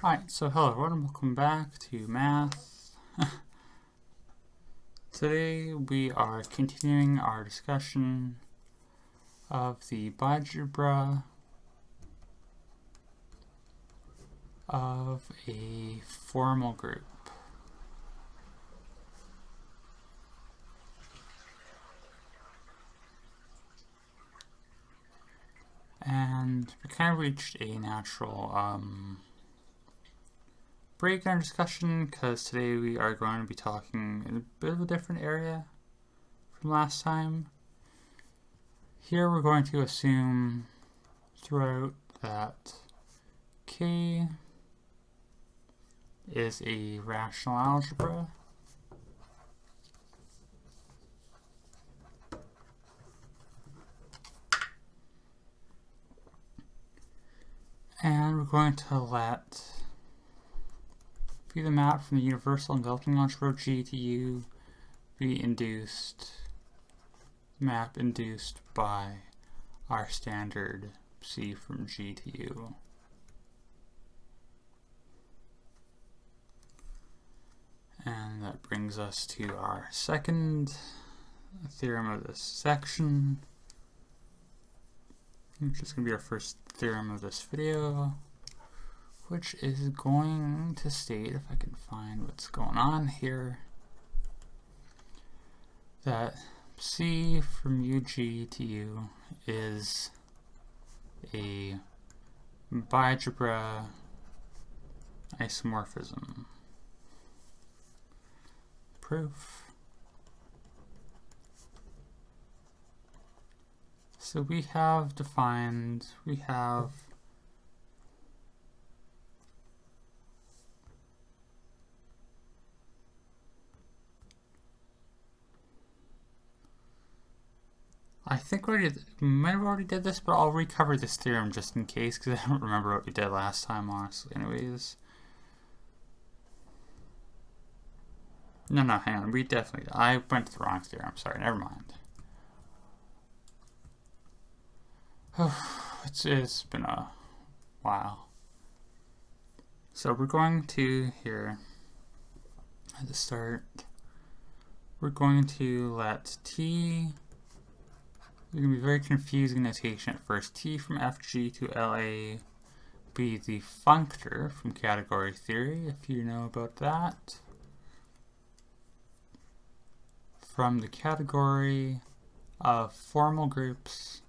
Alright, so hello everyone, welcome back to math. Today we are continuing our discussion of the bigebra of a formal group. And we kind of reached a natural break in our discussion because today we are going to be talking in a bit of a different area from last time. Here we're going to assume throughout that K is a rational algebra. And we're going to let be the map from the universal enveloping algebra G to U be induced, map induced by our standard C from G to U. And that brings us to our second theorem of this section, which is going to be our first theorem of this video, which is going to state, if I can find what's going on here, that C from UG to U is a bigebra isomorphism. Proof. So we have defined, I think we might have already did this, but I'll recover this theorem just in case, because I don't remember what we did last time, honestly, anyways. No, hang on, we definitely, I went to the wrong theorem, sorry, never mind. It's been a while. So we're going to, here, at the start, we're going to let T, it's going to be very confusing notation at first. T from FG to LA be the functor from category theory, if you know about that. From the category of formal groups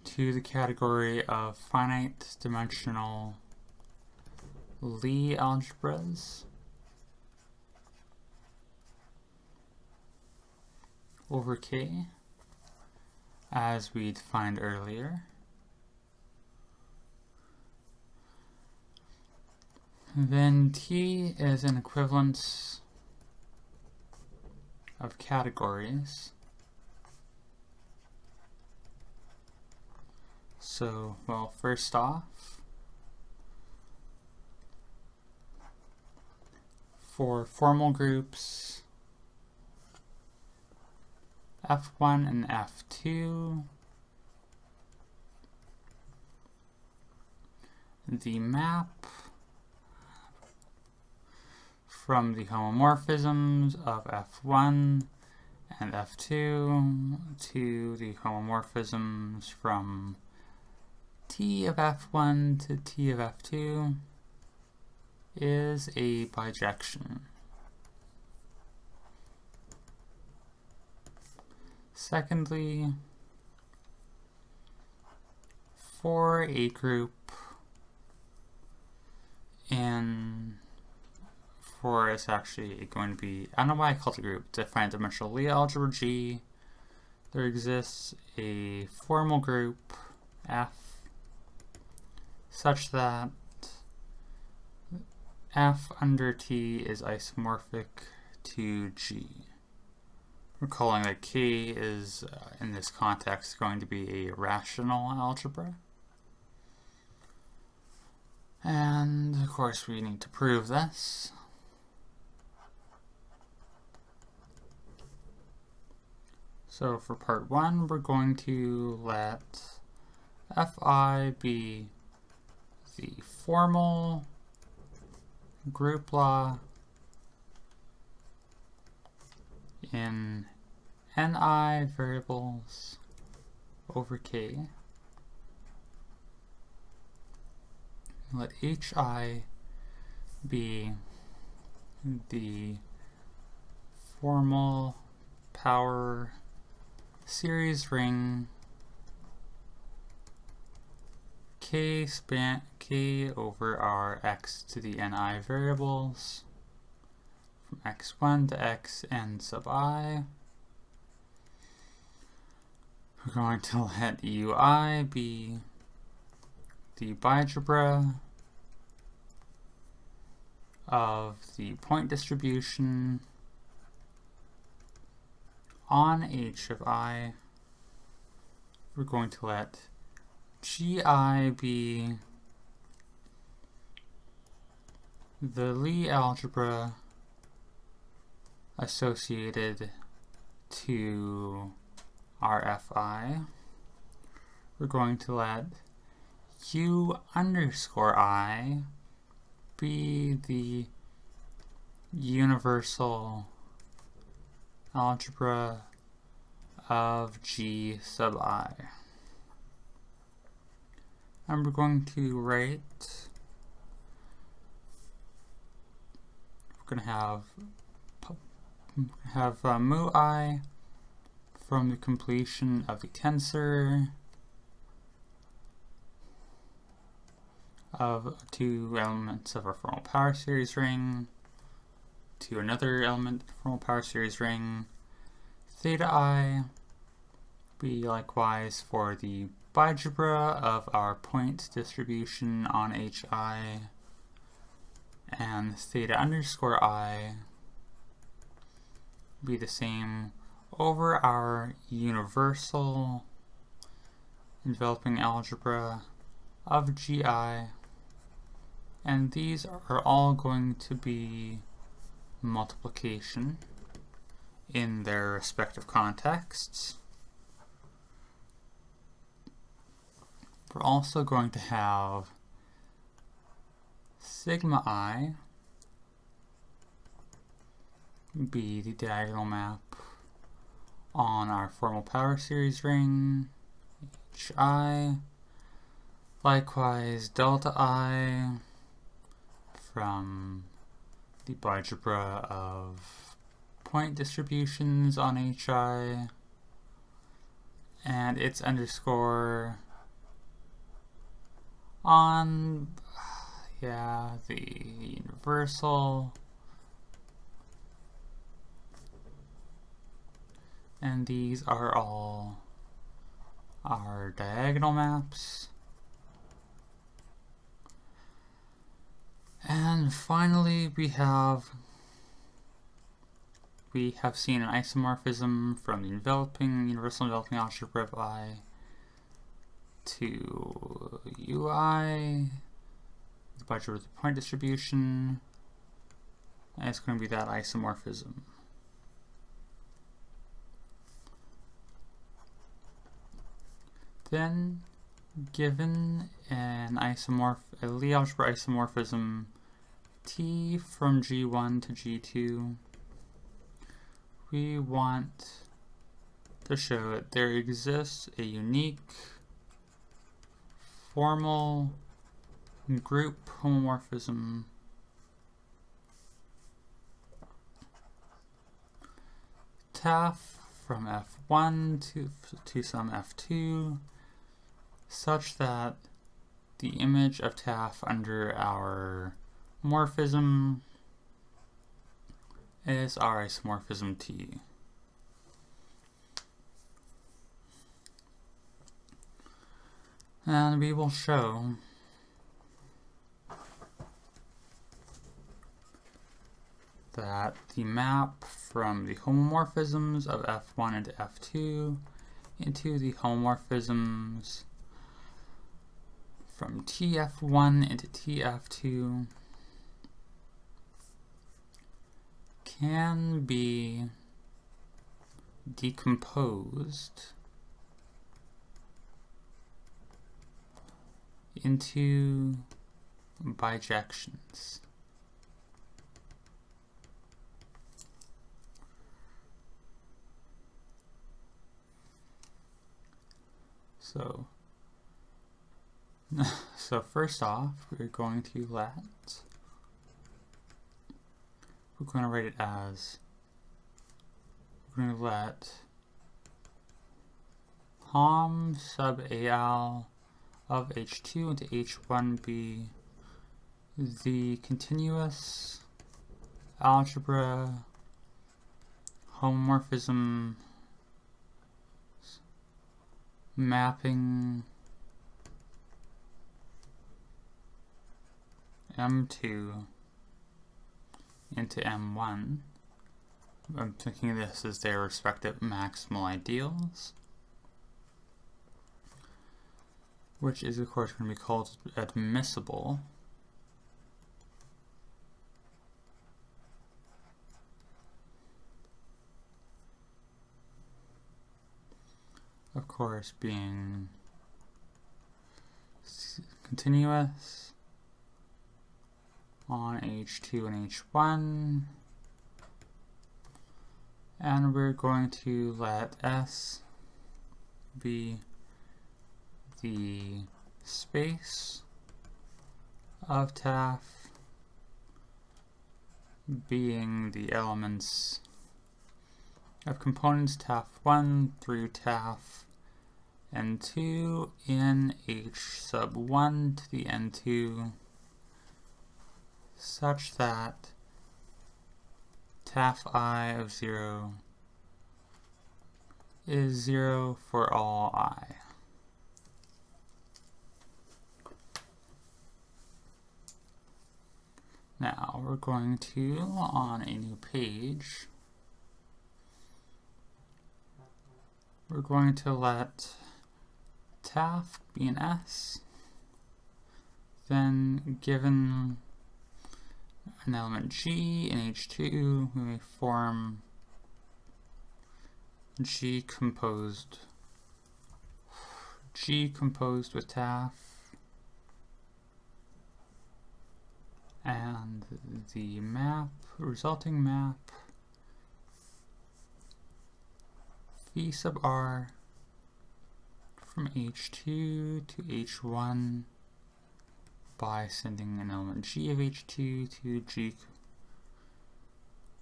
to the category of finite dimensional Lie algebras over K, as we defined earlier. Then T is an equivalence of categories. So, well, first off, for formal groups F1 and F2, the map from the homomorphisms of F1 and F2 to the homomorphisms from T of F1 to T of F2 is a bijection. Secondly, for a group it's actually going to be, I don't know why I called it a group, it's a finite dimensional Lie algebra G, there exists a formal group F such that F under T is isomorphic to G. We're calling that K is, in this context, going to be a rational algebra. And, of course, we need to prove this. So for part one, we're going to let Fi be the formal group law in ni variables over k. Let hi be the formal power series ring k span k over our x to the ni variables from x1 to xn sub I. We're going to let ui be the bigebra of the point distribution on h of I. We're going to let gi be the Lie algebra associated to our Fi. We're going to let u underscore I be the universal algebra of G sub I. And we're going to write, we're going to have mu I from the completion of the tensor of two elements of our formal power series ring to another element of the formal power series ring. Theta I be likewise for the bigebra of our point distribution on hi, and theta underscore I be the same over our universal enveloping algebra of gi, and these are all going to be multiplication in their respective contexts. We're also going to have sigma I be the diagonal map on our formal power series ring hi. Likewise, delta I from the bigebra of point distributions on hi, and its underscore on the universal, and these are all our diagonal maps. And finally, we have seen an isomorphism from the universal enveloping algebra of I to ui, the bigebra of the point distribution, and it's going to be that isomorphism. Then, given a Lie algebra isomorphism T from G1 to G2, we want to show that there exists a unique formal group homomorphism TAF from F1 to some F2, such that the image of TAF under our morphism is our isomorphism T. And we will show that the map from the homomorphisms of F1 into F2 into the homomorphisms from TF1 into TF2 can be decomposed into bijections. So first off, we're going to write it as, we're going to let hom sub al of h2 into h1 be the continuous algebra homomorphism mapping M2 into M1. I'm thinking of this as their respective maximal ideals, which is of course going to be called admissible. Of course being continuous on H2 and H1, and we're going to let S be the space of TAF being the elements of components TAF1 through TAF N2 in H sub 1 to the N2, such that TAF I of 0 is 0 for all I. Now we're going to, on a new page, we're going to let TAF be an S, then given an element G in H2, we may form G composed with TAF, and the resulting map phi sub r from H2 to H1 by sending an element G of H2 to G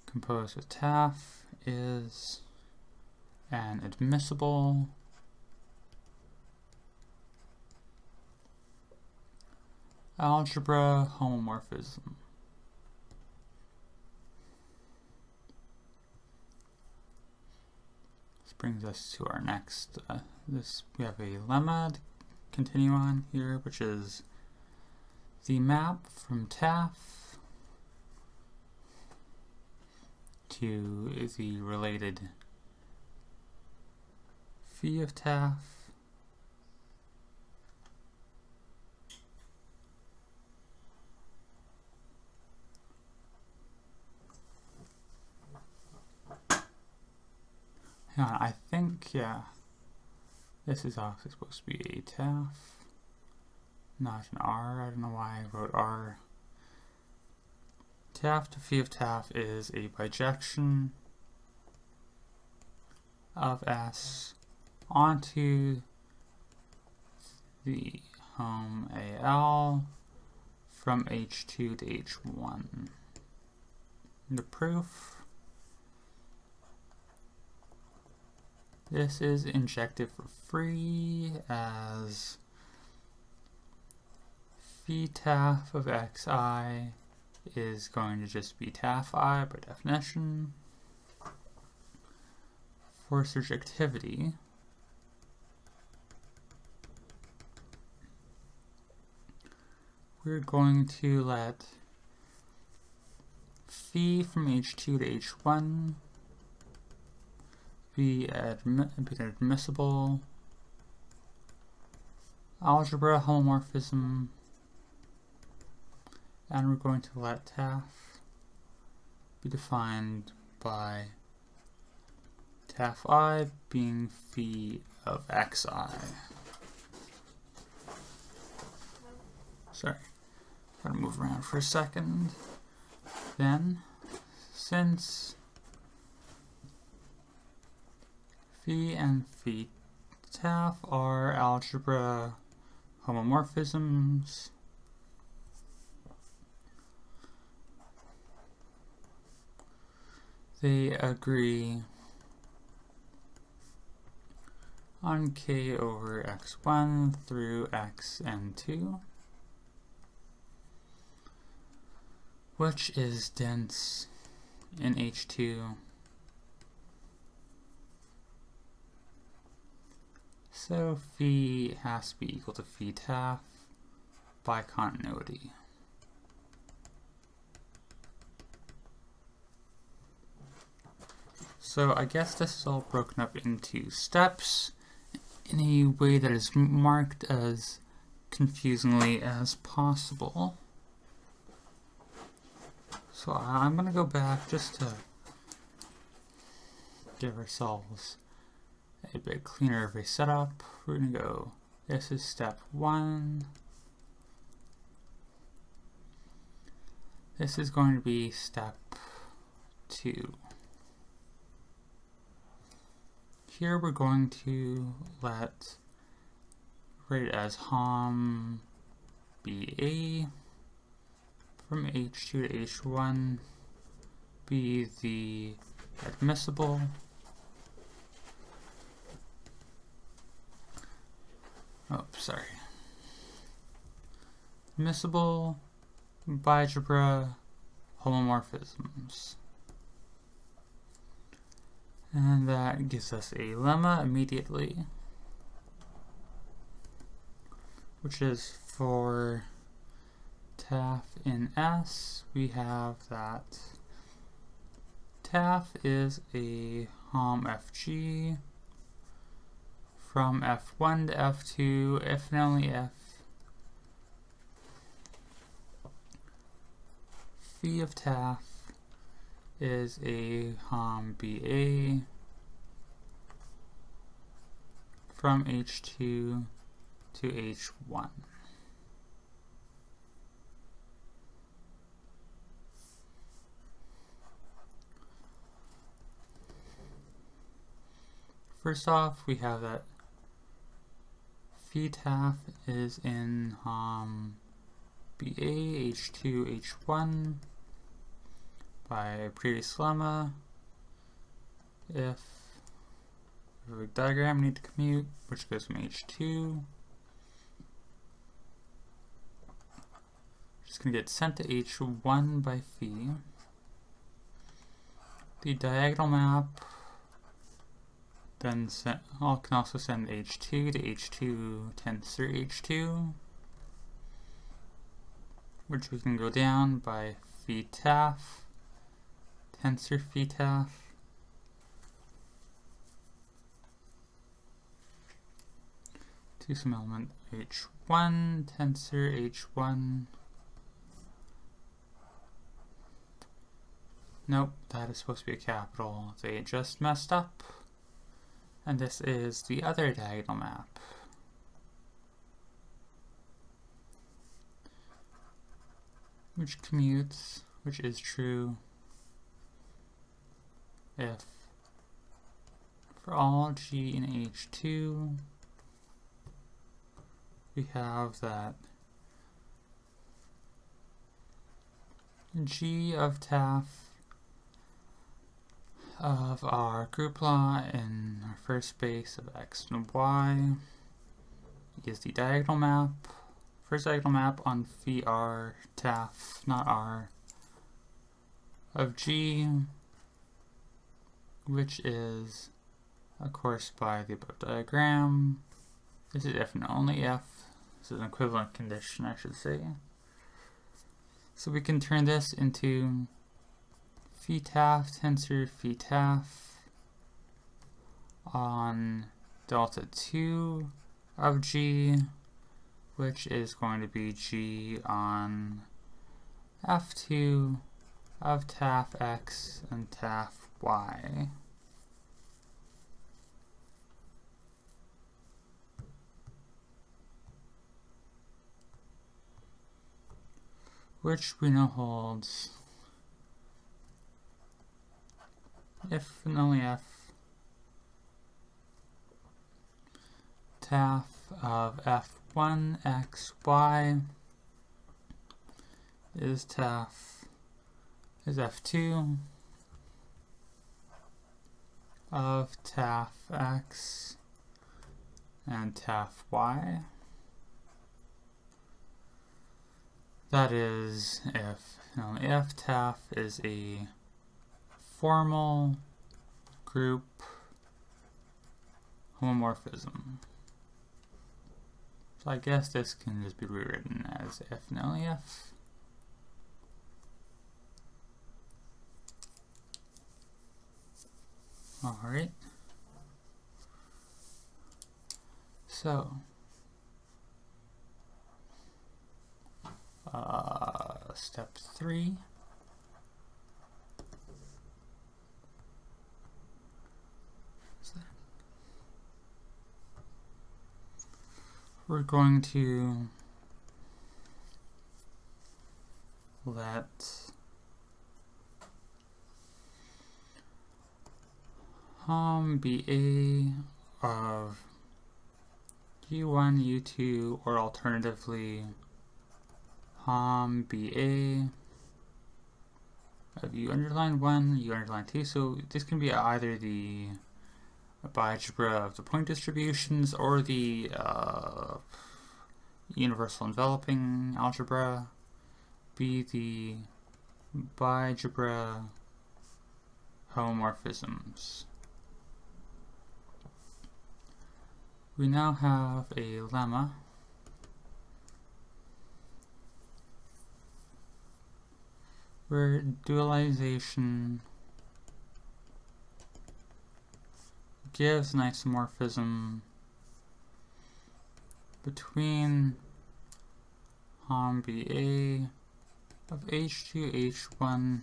composed with TAF is an admissible algebra homomorphism. This brings us to our next, we have a lemma to continue on here, which is the map from TAF to the related phi of TAF I think, yeah, this is obviously supposed to be a TAF, not an R. I don't know why I wrote R. TAF to phi of TAF is a bijection of S onto the hom AL from H2 to H1. The proof: this is injected for free as phi TAF of xi is going to just be TAF I by definition. For surjectivity, we're going to let phi from H2 to H1 be an admissible algebra homomorphism, and we're going to let TAF be defined by TAF I being phi of xi. sorry, gotta move around for a second. Then, since phi and phi taf are algebra homomorphisms, they agree on k over x1 through xn2, which is dense in H2. So phi has to be equal to phi taf by continuity. So I guess this is all broken up into steps in a way that is marked as confusingly as possible. So I'm going to go back just to give ourselves a bit cleaner of a setup. We're going to go, this is step 1. This is going to be step 2. Here we're going to write it as hom BA from H2 to H1 be the admissible admissible bigebra homomorphisms. And that gives us a lemma immediately, which is for taf in S, we have that taf is a hom FG from F1 to F2 if and only if phi of taf is a hom BA from H2 to H1. First off, we have that phi taf is in hom BA H2 H1 by previous lemma. If we have a diagram we need to commute, which goes from H2, just going to get sent to H1 by phi. The diagonal map then can also send H2 to H2 tensor H2, which we can go down by phi taf, tensor phi taf, to some element H1, tensor H1. Nope, that is supposed to be a capital. They just messed up. And this is the other diagonal map. Which commutes, which is true if for all g in H2 we have that g of taf of our group law in our first space of x and y is the diagonal map, first diagonal map on phi r taf, not r, of g, which is, of course, by the above diagram. This is if and only if. This is an equivalent condition, I should say. So we can turn this into phi taf tensor phi taf on delta 2 of g, which is going to be g on f2 of taf x and taf y. which we know holds if and only if taf of f1 x y is f2 of taf x and taf y. That is, if taf is a formal group homomorphism. So I guess this can just be rewritten as if and only if. Alright. So, step 3. We're going to let hom be A of u1, u2, or alternatively hom be A of u underline 1, u underline 2. So this can be either the bigebra of the point distributions or the universal enveloping algebra, be the bigebra homomorphisms. We now have a lemma where dualization gives an isomorphism between hom be A of H2, H1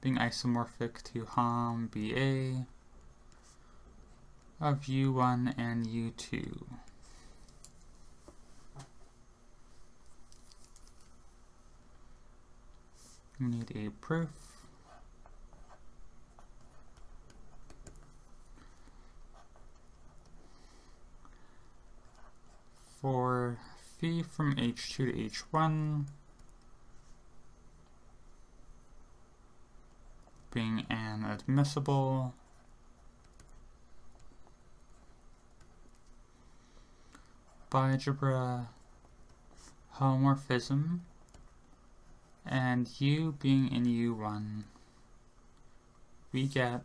being isomorphic to hom be A of U1 and U2. We need a proof. For phi from H2 to H1 being an admissible bigebra homomorphism, and U being in U1, we get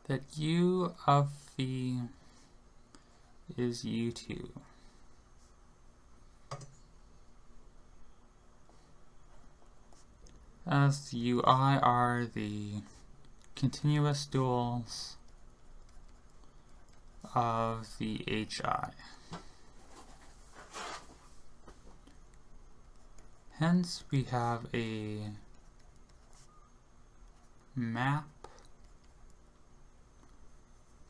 that U of phi is U2. As the Ui are the continuous duals of the Hi. Hence, we have a map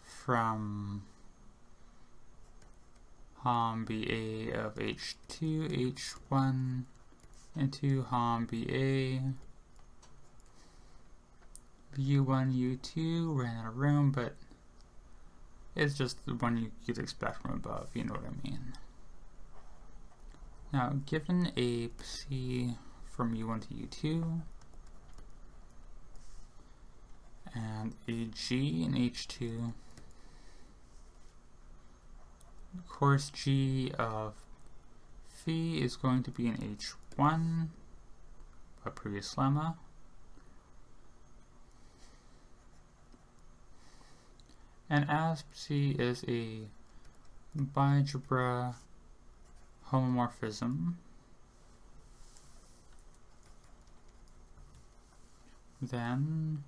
from hom be A of H2, H1 into hom be A U1, U2. Ran out of room, but it's just the one you could expect from above, you know what I mean. Now, given a psi from U1 to U2 and a G in H2, of course G of phi is going to be in H1, a previous lemma. And as psi is a bigebra homomorphism, then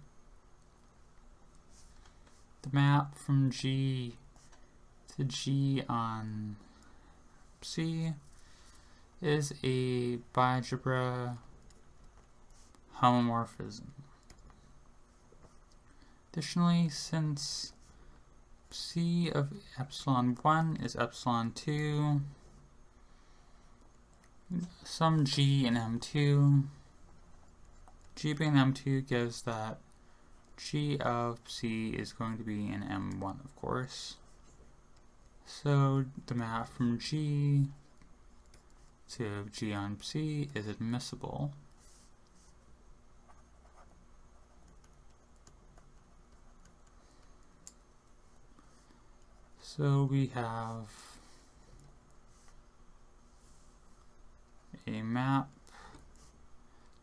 the map from G to G on psi is a bigebra homomorphism. Additionally, since C of epsilon 1 is epsilon 2, some G in M2. G being M2 gives that G of C is going to be in M1, of course. So the map from G to G on C is admissible. So we have a map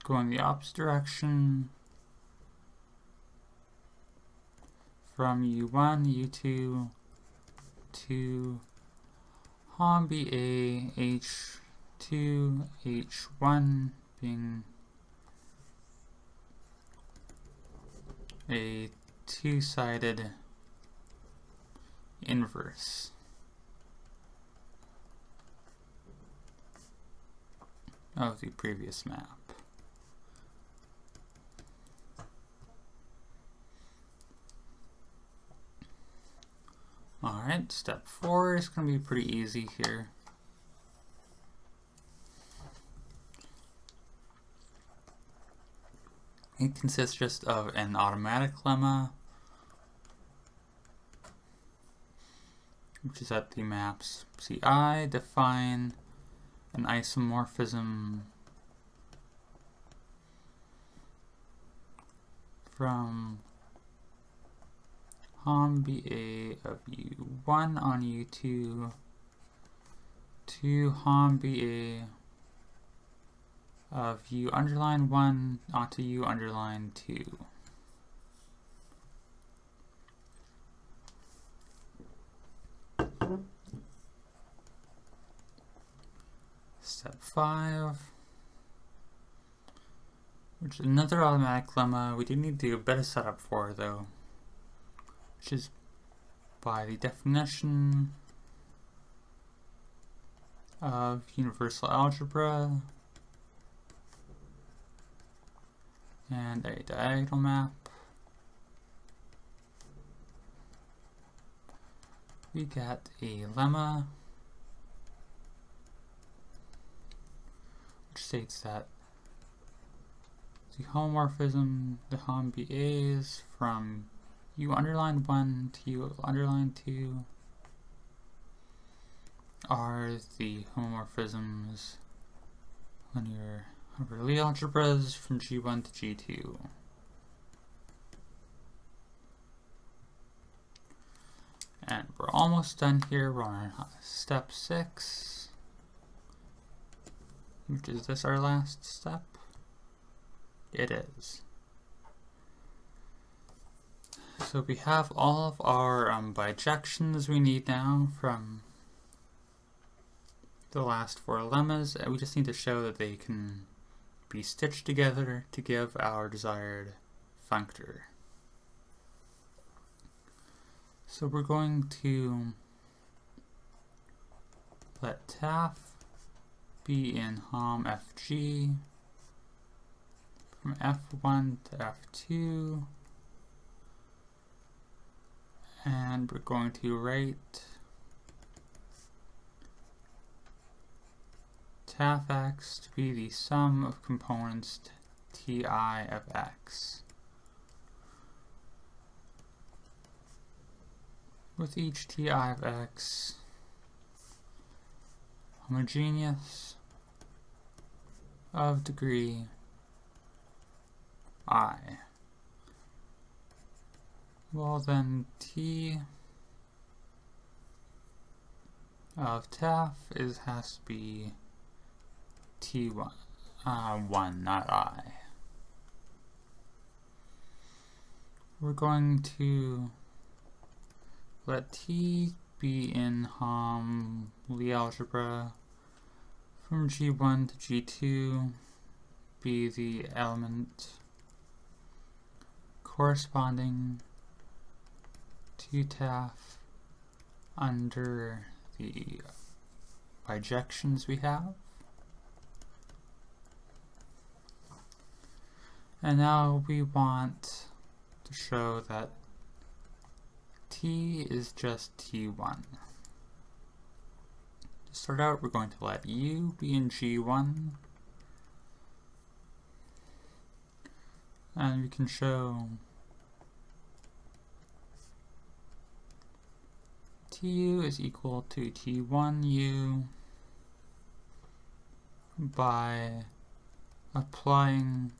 going the opposite direction from U1, U2 to HOM BA, H2, H1 being a two-sided inverse. Of the previous map. Alright, step 4 is going to be pretty easy here. It consists just of an automatic lemma, which is that the maps CI define an isomorphism from HOM BA of U1 on U2 to HOM BA of U underline 1 onto U underline 2. Step 5, which is another automatic lemma we do need to do a bit of setup for though, which is by the definition of universal algebra and a diagonal map. We get a lemma which states that the homomorphism, the HOM BAs from U underline 1 to U underline 2 are the homomorphisms linear over Lie algebras from G1 to G2. And we're almost done here. We're on step 6, which is this our last step? It is. So we have all of our bijections we need now from the last 4 lemmas, and we just need to show that they can be stitched together to give our desired functor. So we're going to let TAF be in HOM FG from F1 to F2, and we're going to write TAF X to be the sum of components Ti of X, with each Ti of X homogeneous of degree I. Well then, T of TAF has to be T1, 1, not I. We're going to let T be in HOM Lie algebra from G1 to G2, be the element corresponding to TAF under the bijections we have. And now we want to show that T is just T1. To start out, we're going to let U be in G1. And we can show Tu is equal to T1U by applying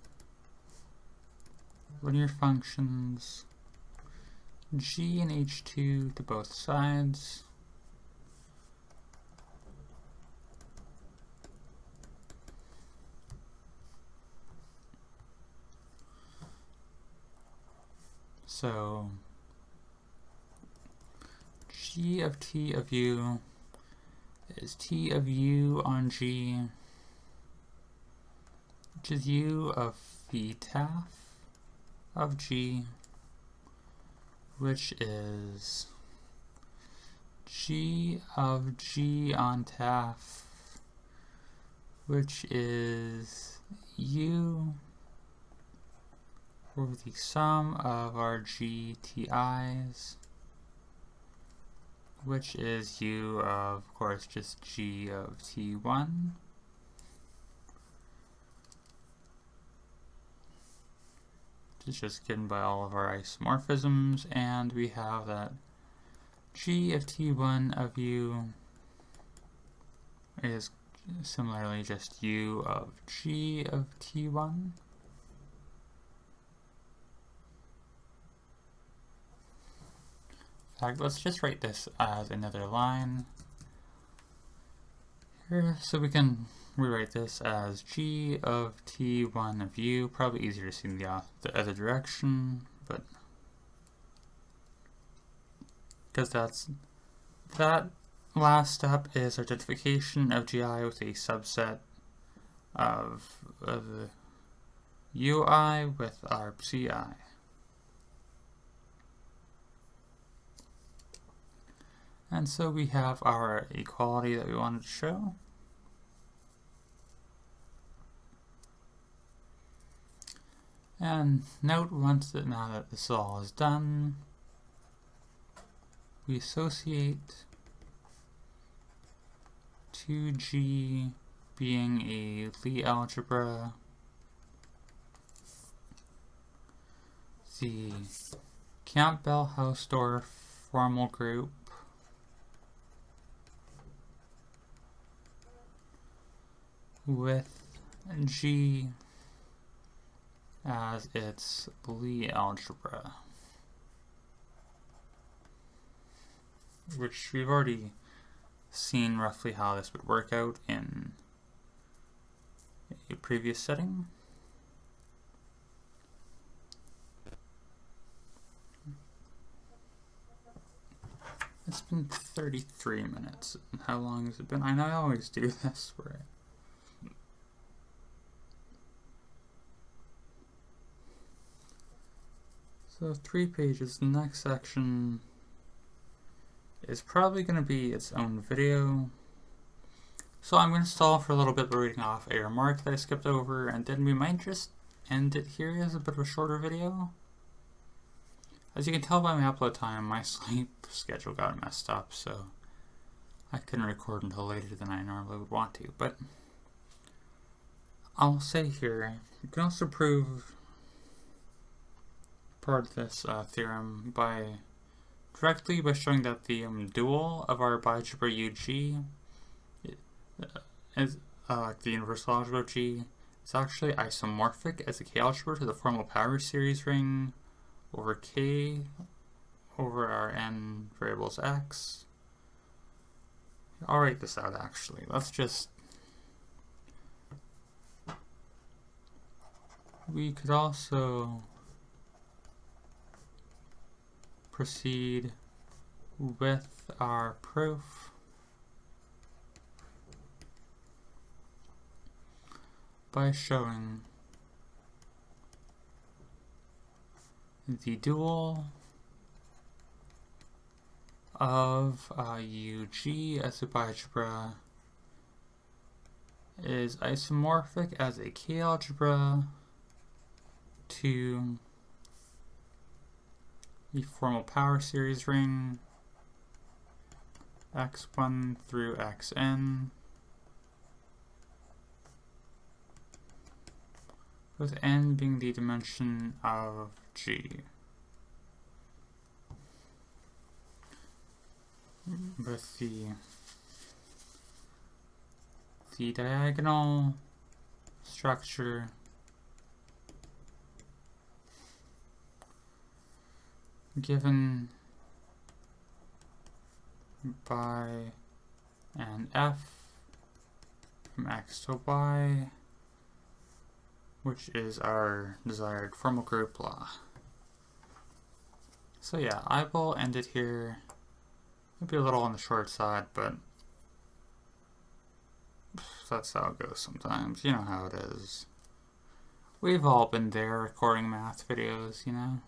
linear functions G and H2 to both sides. So G of T of U is T of U on G, which is U of phi taf of G, which is G of G on taf, which is U over the sum of our GTIs, which is U of course, just G of T1. It's just given by all of our isomorphisms, and we have that G of T1 of U is similarly just U of G of T1. In fact, let's just write this as another line here, so we can rewrite this as G of T1 of U. Probably easier to see in the other direction, but because that last step is identification of GI with a subset of the UI with our CI. And so we have our equality that we wanted to show. And note now that this all is done, we associate 2G being a Lie algebra, the Campbell-Hausdorff formal group, with G as its Lie algebra, which we've already seen roughly how this would work out in a previous setting. It's been 33 minutes. How long has it been? I know I always do this where so 3 pages. The next section is probably going to be its own video. So I'm going to stall for a little bit by reading off a remark that I skipped over, and then we might just end it here as a bit of a shorter video. As you can tell by my upload time, my sleep schedule got messed up, so I couldn't record until later than I normally would want to. But I'll say here, you can also prove part of this theorem directly by showing that the dual of our bigebra UG is like the universal algebra of G is actually isomorphic as a K-algebra to the formal power series ring over K over our n variables x. I'll write this out actually. We could also proceed with our proof by showing the dual of UG as a bigebra is isomorphic as a K-algebra to the formal power series ring x1 through xn, with n being the dimension of G. With the diagonal structure given by an f from x to y, which is our desired formal group law. So yeah, I will end it here. Maybe a little on the short side, but that's how it goes sometimes. You know how it is. We've all been there recording math videos, you know?